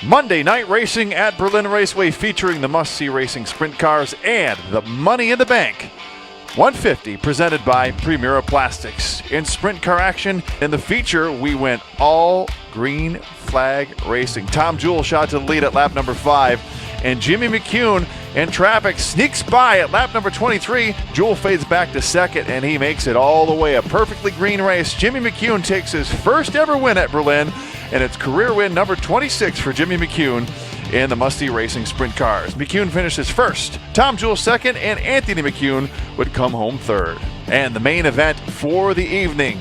Monday night racing at Berlin Raceway featuring the must-see racing sprint cars and the Money in the Bank 150 presented by Primera Plastics. In sprint car action, in the feature, we went all green flag racing. Tom Jewell shot to the lead at lap number 5, and Jimmy McCune in traffic sneaks by at lap number 23. Jewell fades back to second, and he makes it all the way. A perfectly green race. Jimmy McCune takes his first ever win at Berlin, and it's career win number 26 for Jimmy McCune in the must-see racing sprint cars. McCune finishes first, Tom Jewell second, and Anthony McCune would come home third. And the main event for the evening,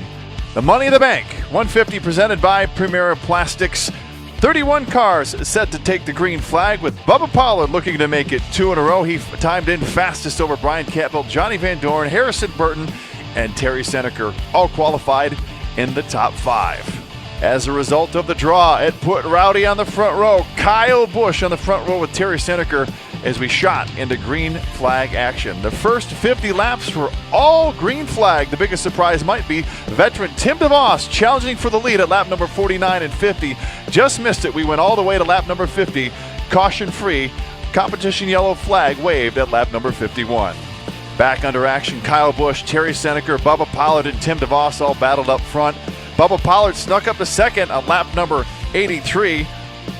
the Money in the Bank 150 presented by Primera Plastics. 31 cars set to take the green flag, with Bubba Pollard looking to make it 2 in a row. He timed in fastest over Brian Campbell, Johnny Vandoorn, Harrison Burton, and Terry Senneker, all qualified in the top 5. As a result of the draw, it put Rowdy on the front row, Kyle Busch on the front row with Terry Senneker as we shot into green flag action. The first 50 laps were all green flag. The biggest surprise might be veteran Tim DeVos challenging for the lead at lap number 49 and 50. Just missed it. We went all the way to lap number 50, caution free. Competition yellow flag waved at lap number 51. Back under action, Kyle Busch, Terry Senneker, Bubba Pollard, and Tim DeVos all battled up front. Bubba Pollard snuck up to second on lap number 83.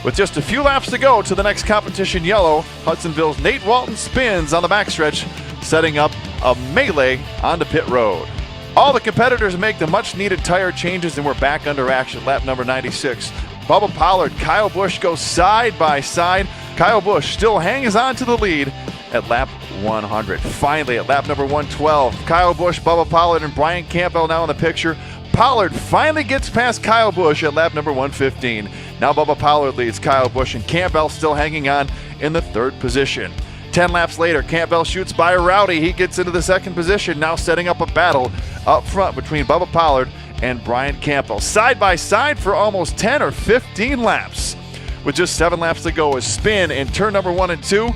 With just a few laps to go to the next competition yellow, Hudsonville's Nate Walton spins on the backstretch, setting up a melee onto pit road. All the competitors make the much-needed tire changes, and we're back under action. Lap number 96. Bubba Pollard, Kyle Busch go side by side. Kyle Busch still hangs on to the lead at lap 100. Finally, at lap number 112, Kyle Busch, Bubba Pollard, and Brian Campbell now in the picture. Pollard finally gets past Kyle Busch at lap number 115. Now Bubba Pollard leads Kyle Busch, and Campbell still hanging on in the 3rd position. 10 laps later, Campbell shoots by Rowdy. He gets into the 2nd position, now setting up a battle up front between Bubba Pollard and Brian Campbell. Side by side for almost 10 or 15 laps. With just 7 laps to go, a spin in turn number 1 and 2.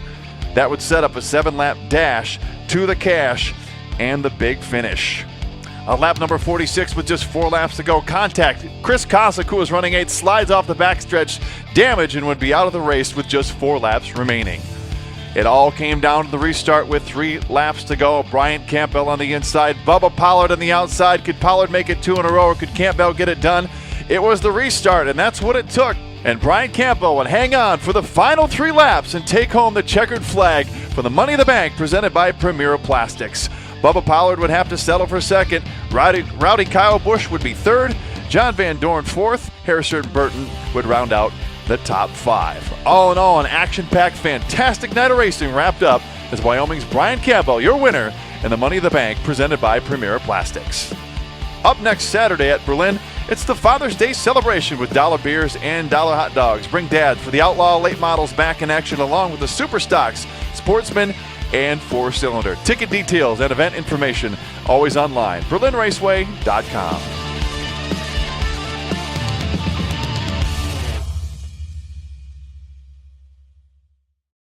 That would set up a 7-lap dash to the cash and the big finish. Lap number 46 with just 4 laps to go. Contact. Chris Kosick, who was running 8th, slides off the backstretch, damage, and would be out of the race with just 4 laps remaining. It all came down to the restart with 3 laps to go. Brian Campbell on the inside, Bubba Pollard on the outside. Could Pollard make it 2 in a row, or could Campbell get it done? It was the restart, and that's what it took. And Brian Campbell would hang on for the final 3 laps and take home the checkered flag for the Money in the Bank presented by Primera Plastics. Bubba Pollard would have to settle for 2nd. Rowdy Kyle Busch would be 3rd. John Vandoorn 4th. Harrison Burton would round out the top 5. All in all, an action-packed, fantastic night of racing wrapped up as Wyoming's Brian Campbell, your winner in the Money in the Bank presented by Primera Plastics. Up next Saturday at Berlin, it's the Father's Day celebration with dollar beers and dollar hot dogs. Bring Dad for the Outlaw late models back in action, along with the Super Stocks, Sportsman, and 4-cylinder. Ticket details and event information always online. BerlinRaceway.com.